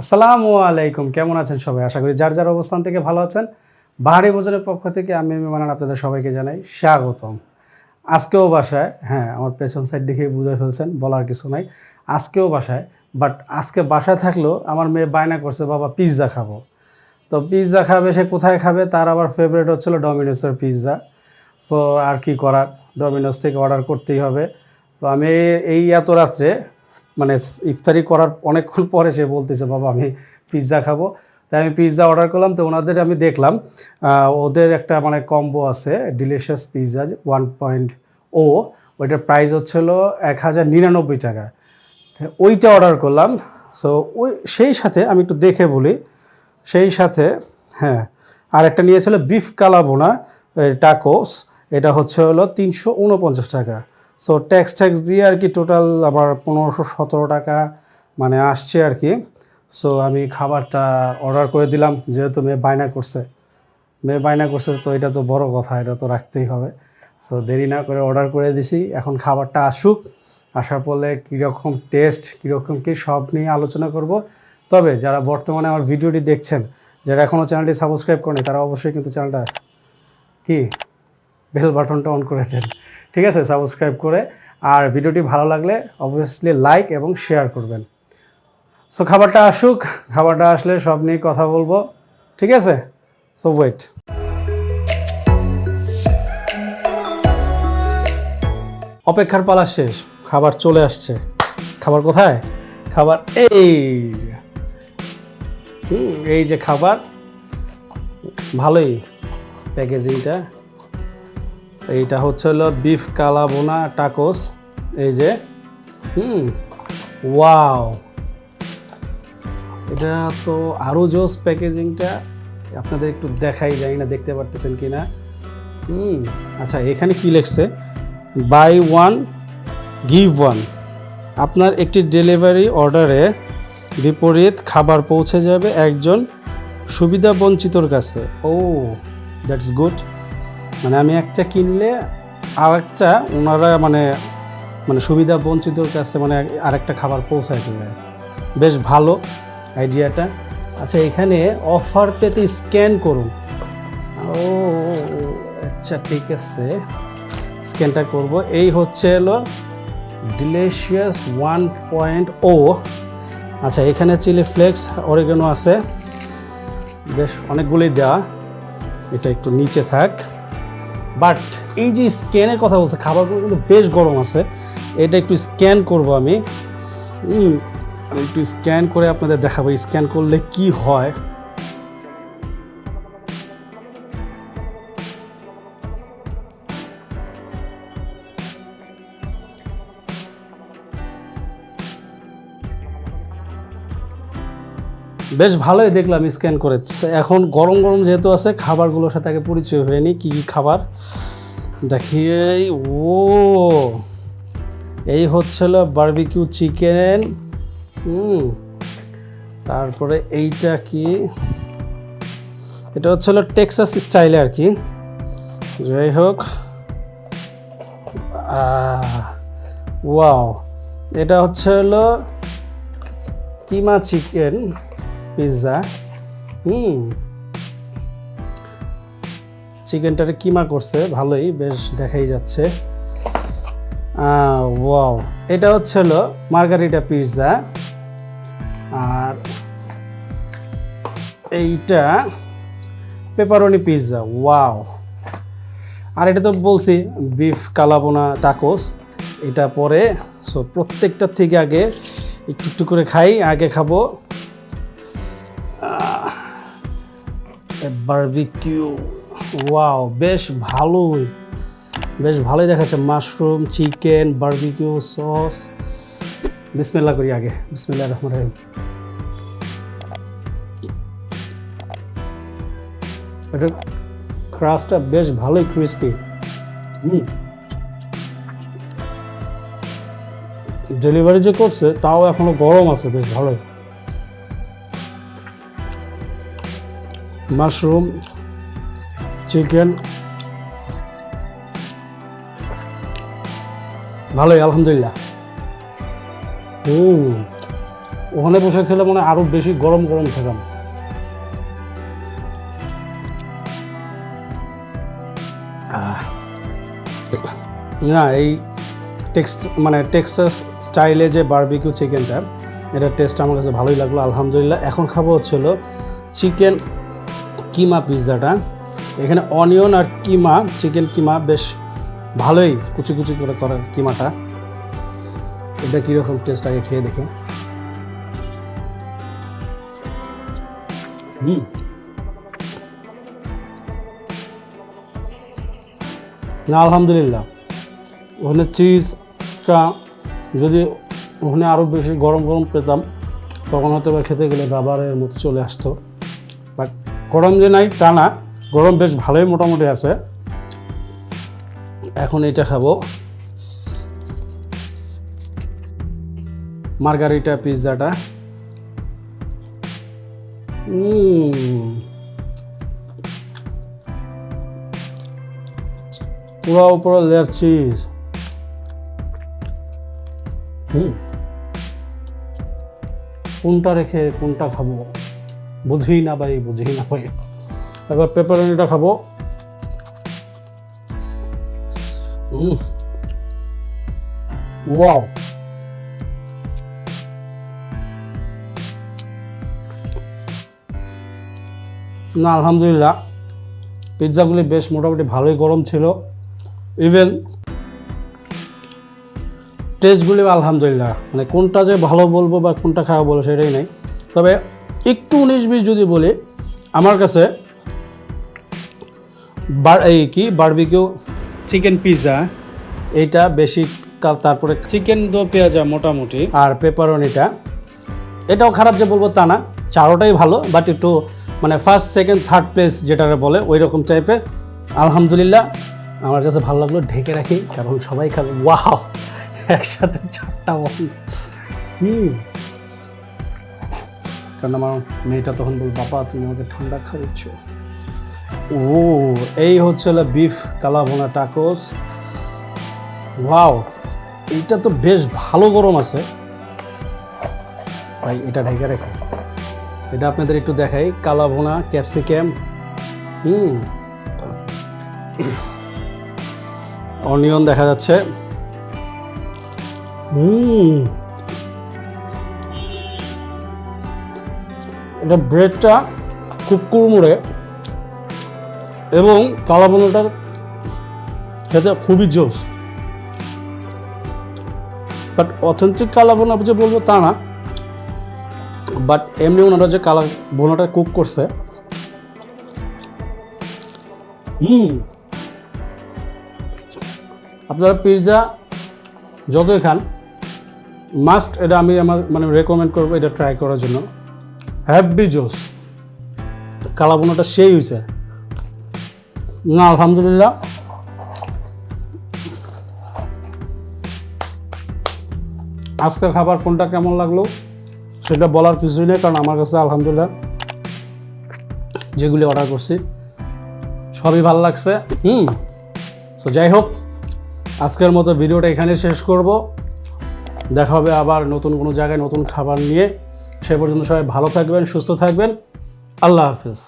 আসসালামু আলাইকুম, কেমন আছেন সবাই? আশা করি যার যার অবস্থান থেকে ভালো আছেন। বাহারি ভোজনের পক্ষ থেকে আমি মেহমান আপনাদের সবাইকে জানাই স্বাগতম। আজকেও বাসায়, হ্যাঁ, আমার পেছন সাইড দেখে বুঝে ফেলছেন, বলার কিছু নাই। আজকেও বাসায়, বাট আজকে বাসায় থাকলেও আমার মেয়ে বায়না করছে, বাবা পিৎজা খাবো। তো পিৎজা খাবে, সে কোথায় খাবে? তার আবার ফেভারিট হচ্ছিলো ডমিনোসের পিৎজা। সো আর কি করার, ডমিনোস থেকে অর্ডার করতেই হবে। তো আমি এই এত রাত্রে মানে ইফতারি করার অনেকক্ষণ পরে সে বলতেছে, বাবা আমি পিৎজা খাবো। তাই আমি পিৎজা অর্ডার করলাম। তো ওনাদের আমি দেখলাম ওদের একটা মানে কম্বো আছে, ডিলিশিয়াস পিৎজা 1.0, ওইটার প্রাইস হচ্ছিলো 1099 টাকা। ওইটা অর্ডার করলাম। সো সেই সাথে আমি একটু দেখে বলি, সেই সাথে হ্যাঁ আরেকটা নিয়েছিল বিফ কালাবোনা টাকোস, এটা হলো 349 টাকা। সো ট্যাক্স দিয়ে আর কি টোটাল আবার 1517 টাকা মানে আসছে আর কি। সো আমি খাবারটা অর্ডার করে দিলাম, যেহেতু মেয়ে বায়না করছে, তো এটা তো বড় কথা, এটা তো রাখতেই হবে। সো দেরি না করে অর্ডার করে দিছি। এখন খাবারটা আসুক, আসার পরে কীরকম টেস্ট, কীরকম কী সব নিয়ে আলোচনা করব। তবে যারা বর্তমানে আমার ভিডিওটি দেখছেন, যারা এখনও চ্যানেলটি সাবস্ক্রাইব করেনি, তারা অবশ্যই কিন্তু চ্যানেলটা কি বেল বাটনটা অন করে দেন, ঠিক আছে? সাবস্ক্রাইব করে, আর ভিডিওটি ভালো লাগলে অবভিয়াসলি লাইক এবং শেয়ার করবেন। সো খাবারটা আসুক, খাবারটা আসলে সব নিয়ে কথা বলবো, ঠিক আছে? So wait. অপেক্ষার পালা শেষ, খাবার চলে আসছে। খাবার কোথায়? খাবার এই যে খাবার, ভালোই প্যাকেজিংটা। এইটা হলো বিফ কালাবোনা টাকোস, এই যে ওয়াও, এটা তো আরও জোস প্যাকেজিংটা। আপনাদের একটু দেখাই, জানি না দেখতে পারতেছেন কি না। আচ্ছা, এখানে কি লিখছে? Buy one give one. আপনার একটি ডেলিভারি অর্ডারে বিপরীত খাবার পৌঁছে যাবে একজন সুবিধাবঞ্চিতর কাছে। ও দ্যাটস গুড। মানে আমি একটা কিনলে আর একটা ওনারা মানে সুবিধা বঞ্চিতর কাছে মানে আরেকটা খাবার পৌঁছায় দেবে। বেশ ভালো আইডিয়াটা। আচ্ছা, এখানে অফার পেতে স্ক্যান করুন। ও আচ্ছা, ঠিক আছে, স্ক্যানটা করব। এই হলো ডিলিশিয়াস 1.0। আচ্ছা, এখানে চিলি ফ্লেক্স, অরিগানো আছে, বেশ অনেকগুলোই দেওয়া। এটা একটু নিচে থাক। বাট এই যে স্ক্যানের কথা বলছে, খাবারগুলো কিন্তু বেশ গরম আছে। এটা একটু স্ক্যান করব আমি। একটু স্ক্যান করে আপনাদের দেখাবো স্ক্যান করলে কি হয়। বেশ ভালোই দেখলাম স্ক্যান করে। এখন গরম গরম যেহেতু আছে, খাবারগুলোর সাথে আগে পরিচয় হয়নি, কী কী খাবার দেখি। ও এই হচ্ছিল বারবিকিউ চিকেন। তারপরে এইটা কি? এটা হচ্ছিল টেক্সাস স্টাইলে আর কি। যাই হোক, ওয়াও, এটা হলো কিমা চিকেন পিৎজা। চিকেনটারে কিমা করছে, ভালোই, বেশ দেখাই যাচ্ছে। ওয়াও, এটা হলো মার্গারিটা পিৎজা। আর এইটা পেপারনি পিৎজা। ওয়াও। আর এটা তো বলছি বিফ কালাবোনা টাকোস, এটা পরে। সো প্রত্যেকটার থেকে আগে একটু একটু করে খাই। আগে খাবো বারবিকিউ। ওয়াও, বেশ ভালোই দেখাচ্ছে। Mushroom, chicken, barbecue sauce. বিসমিল্লাহ করি আগে, বিসমিল্লাহির রহমানির রহিম। এটা ক্রাস্টটা বেশ ভালোই ক্রিস্পি। ডেলিভারি যে করছে তাও এখনো গরম আছে, বেশ ভালোই। মাশরুম, চিকেন, ভালোই, আলহামদুলিল্লাহ। ওখানে বসে খেলে মনে হয় আরও বেশি গরম গরম খেতাম। না এই টেক্সাস স্টাইলে যে বারবিকিউ চিকেনটা, এটার টেস্ট আমার কাছে ভালোই লাগলো আলহামদুলিল্লাহ। এখন খাবো হচ্ছিল চিকেন কিমা পিৎজাটা। এখানে অনিয়ন আর কিমা, চিকেন কিমা বেশ ভালোই কুচি কুচি করে করা কিমাটা। এটা কীরকম টেস্ট আগে খেয়ে দেখে। না আলহামদুলিল্লাহ, ওখানে চিজটা যদি ওখানে আরও বেশি গরম গরম পেতাম তখন হয়তো বা খেতে গেলে বাবারের মতো চলে আসতো। বাট গরম যে নাই তা না, গরম বেশ ভালোই মোটামুটি আছে। এখন এটা খাবো মার্গারিটা পিৎজাটা। পুরো উপরে লেয়ার চিজ। কোনটা রেখে কোনটা খাবো বুঝি না ভাই। এবার পেপারনিটা খাবো। ওয়াও, না আলহামদুলিল্লাহ পিৎজাগুলি বেশ মোটামুটি ভালোই গরম ছিল। ইভেন টেস্টগুলি আলহামদুলিল্লাহ, মানে কোনটা যে ভালো বলবো বা কোনটা খারাপ বলবো সেটাই নেই। তবে একটু 19-20 যদি বলি, আমার কাছে বারবিকিউ চিকেন পিৎজা এইটা বেশি, তারপরে চিকেন দো পেঁয়াজা মোটামুটি, আর পেপারনিটা এটাও খারাপ যে বলবো তা না, চারোটাই ভালো। বাট একটু মানে ফার্স্ট সেকেন্ড থার্ড প্লেস যেটারে বলে ওই রকম টাইপের। আলহামদুলিল্লাহ আমার কাছে ভালো লাগলো। ঢেকে রাখি কারণ সবাই খাবে। ওয়াও, একসাথে 4টা বন্ধ। কারণ আমার মেয়েটা তখন বল, বাবা তুমি আমাকে ঠান্ডা খাওয়াচ্ছ। ও এই হচ্ছিল বিফ কালাভুনা টাকোস। ওয়াও, এইটা তো বেশ ভালো গরম আছে ভাই। এটা ঢেকে রেখে এটা আপনাদের একটু দেখাই। কালাভুনা ক্যাপসিকাম, অনিয়ন দেখা যাচ্ছে। এটা ব্রেডটা খুব কুড়মুড়ে এবং কালাভুনাটার খেতে খুবই জোস। বাট অথেন্টিক কালাভুনা যে বলবো তা না, বাট এমনি ওনারা যে কালাভুনাটা কুক করছে, আপনারা পিৎজা যতই খান মাস্ট এটা আমি আমার মানে রেকমেন্ড করবো এটা ট্রাই করার জন্য। হ্যাভি জোস, কালাভুনাটা সেই হয়েছে। না আলহামদুলিল্লাহ আজকের খাবার কোনটা কেমন লাগলো সেটা বলার কিছুই নেই, কারণ আমার কাছে আলহামদুলিল্লাহ যেগুলি অর্ডার করছি সবই ভালো লাগছে। সো যাই হোক, আজকের মতো ভিডিওটা এখানে শেষ করব। দেখা হবে আবার নতুন কোনো জায়গায় নতুন খাবার নিয়ে। সে পর্যন্ত সবাই ভালো থাকবেন, সুস্থ থাকবেন। আল্লাহ হাফেজ।